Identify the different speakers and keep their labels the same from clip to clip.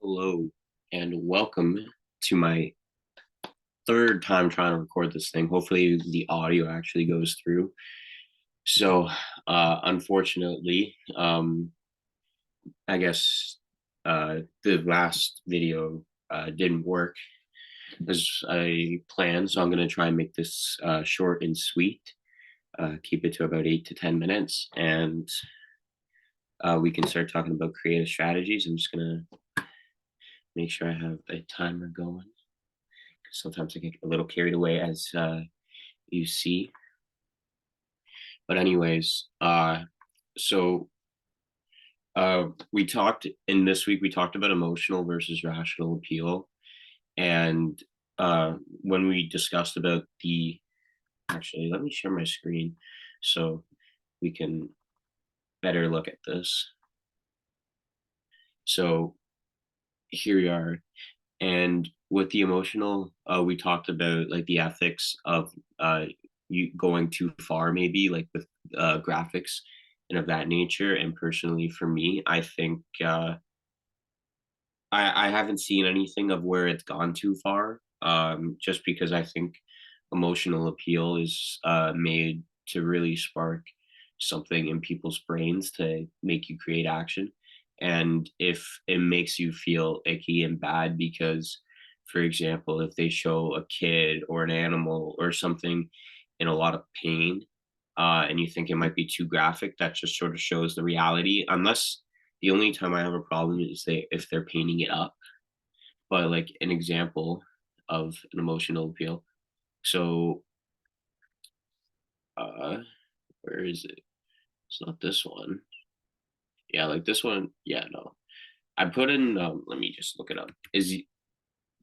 Speaker 1: Hello and welcome to my third time trying to record this thing. Hopefully, the audio actually goes through. So, unfortunately, I guess the last video didn't work as I planned. So, I'm going to try and make this short and sweet, keep it to about 8 to 10 minutes, and we can start talking about creative strategies. I'm just going to make sure I have a timer going. Sometimes I get a little carried away, as you see. But anyways, so we talked in this week. We talked about emotional versus rational appeal, and when we discussed about the actually, let me share my screen so we can better look at this. So here we are, and with the emotional, we talked about like the ethics of you going too far, maybe like with graphics and of that nature. And personally, for me, I think I haven't seen anything of where it's gone too far. Just because I think emotional appeal is made to really spark something in people's brains to make you create action. And if it makes you feel icky and bad because, for example, if they show a kid or an animal or something in a lot of pain, and you think it might be too graphic, that just sort of shows the reality. Unless the only time I have a problem is if they're painting it up. But like an example of an emotional appeal. So uh where is it? It's not this one. Yeah, like this one. Yeah, no. I put in let me just look it up. Is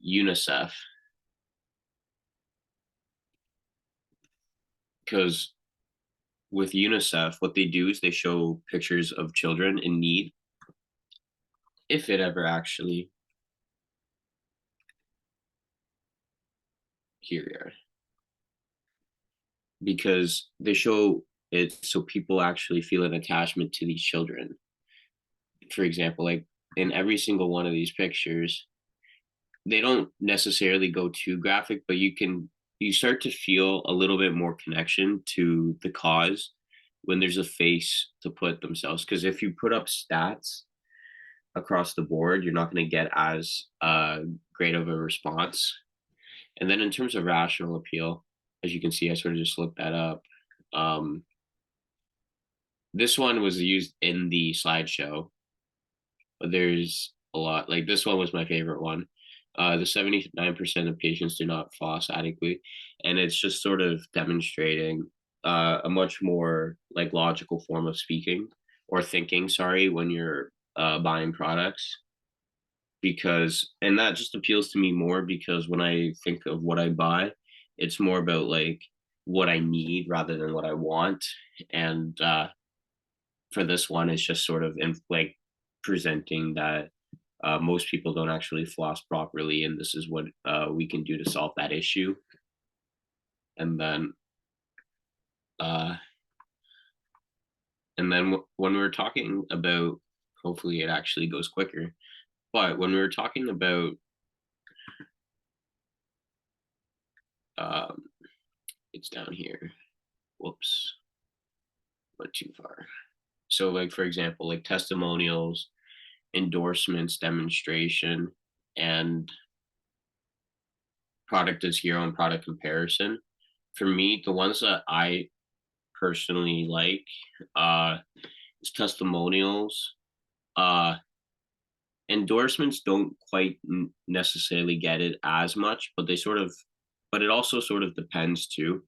Speaker 1: UNICEF, because with UNICEF, what they do is they show pictures of children in need, if it ever actually here we are. Because they show it so people actually feel an attachment to these children. For example, like in every single one of these pictures, they don't necessarily go too graphic, but you start to feel a little bit more connection to the cause when there's a face to put themselves. Because if you put up stats across the board, you're not going to get as great of a response. And then in terms of rational appeal, as you can see, I sort of just looked that up. Um, this one was used in the slideshow, but there's a lot. Like this one was my favorite one. The 79% of patients do not floss adequately, and it's just sort of demonstrating a much more like logical form of speaking or thinking. Sorry, when you're buying products, because and that just appeals to me more because when I think of what I buy, it's more about like what I need rather than what I want, and for this one, it's just sort of in like presenting that most people don't actually floss properly, and this is what we can do to solve that issue. And then, uh, when we were talking about, hopefully, it actually goes quicker. But when we were talking about, um, it's down here. Whoops, went too far. So, like for example, like testimonials, endorsements, demonstration, and product as hero and product comparison. For me, the ones that I personally like uh is testimonials. uh Endorsements don't quite necessarily get it as much, but they sort of, but it also sort of depends too,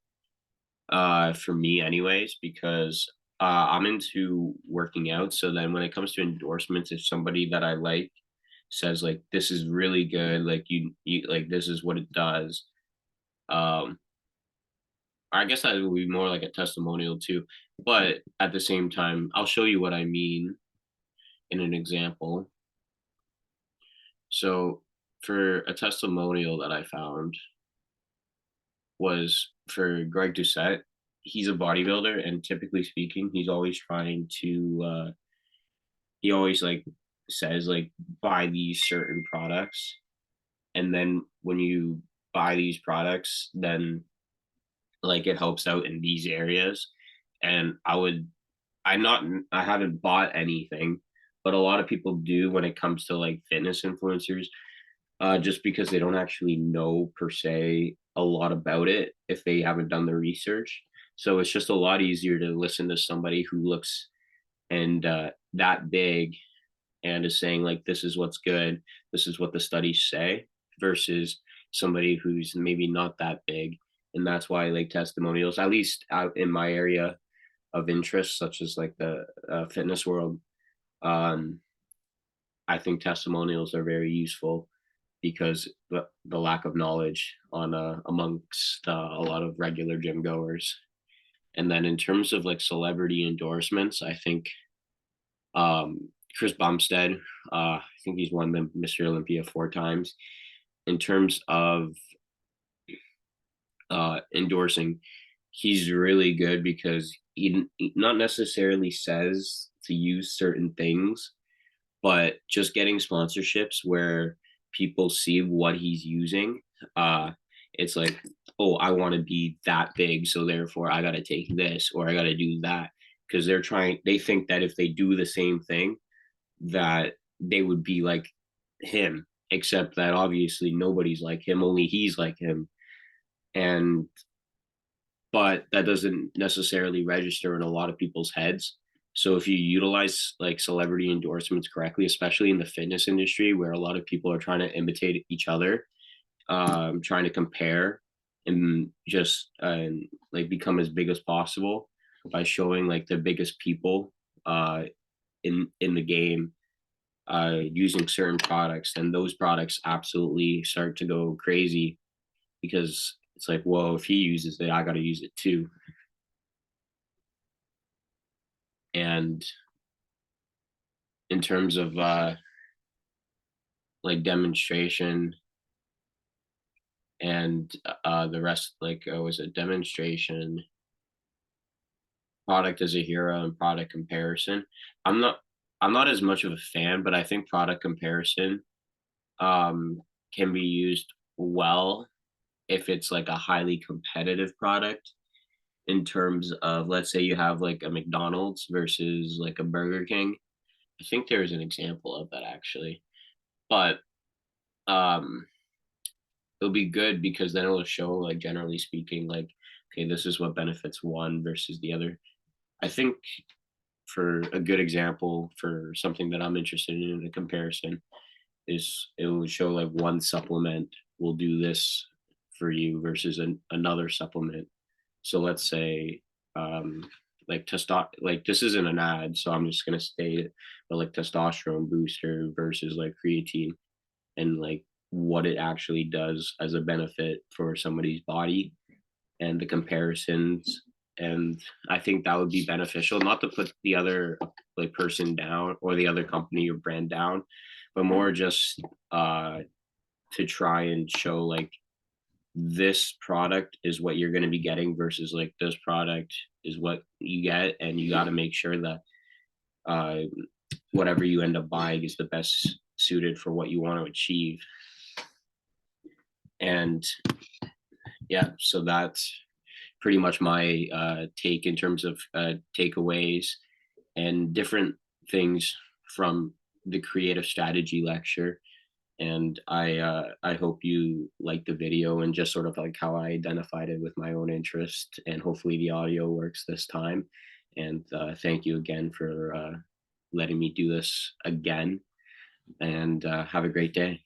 Speaker 1: for me anyways, because I'm into working out. So then when it comes to endorsements, if somebody that I like says like this is really good, like you like this is what it does, um I guess that would be more like a testimonial too. But at the same time, I'll show you what I mean in an example. So for a testimonial that I found was for Greg Doucette. He's a bodybuilder, and typically speaking, he's always trying to he always like says like buy these certain products, and then when you buy these products, then like it helps out in these areas. And I haven't bought anything, but a lot of people do when it comes to like fitness influencers, just because they don't actually know per se a lot about it if they haven't done the research. So it's just a lot easier to listen to somebody who looks and that big and is saying like this is what's good, this is what the studies say, versus somebody who's maybe not that big. And that's why like testimonials, at least out in my area of interest, such as like the fitness world, um, I think testimonials are very useful because the lack of knowledge on amongst a lot of regular gym goers. And then in terms of like celebrity endorsements, I think Chris Bumstead, I think he's won the Mr. Olympia 4 times. In terms of endorsing, he's really good because he not necessarily says to use certain things, but just getting sponsorships where people see what he's using. Uh, it's like, oh, I want to be that big, so therefore I got to take this or I got to do that, because they think that if they do the same thing, that they would be like him, except that obviously nobody's like him, only he's like him. And but that doesn't necessarily register in a lot of people's heads. So if you utilize like celebrity endorsements correctly, especially in the fitness industry where a lot of people are trying to imitate each other, trying to compare and just like become as big as possible by showing like the biggest people uh, in the game using certain products, then those products absolutely start to go crazy because it's like, whoa, if he uses it, I got to use it too. And in terms of like demonstration and the rest, like was a demonstration, product as a hero, and product comparison. I'm not I'm not as much of a fan, but I think product comparison um, can be used well if it's like a highly competitive product. In terms of, let's say you have like a McDonald's versus like a Burger King. I think there is an example of that actually, but um, it'll be good because then it'll show like generally speaking, like okay, this is what benefits one versus the other. I think for a good example for something that I'm interested in a comparison is it will show like one supplement will do this for you versus another supplement. So let's say like like this isn't an ad, so I'm just gonna state it, but like testosterone booster versus like creatine, and like what it actually does as a benefit for somebody's body and the comparisons. And I think that would be beneficial, not to put the other like person down or the other company or brand down, but more just uh to try and show like this product is what you're going to be getting versus like this product is what you get, and you got to make sure that uh whatever you end up buying is the best suited for what you want to achieve. And yeah, so that's pretty much my take in terms of takeaways and different things from the creative strategy lecture. And I hope you like the video and just sort of like how I identified it with my own interest, and hopefully the audio works this time. And thank you again for letting me do this again, and have a great day.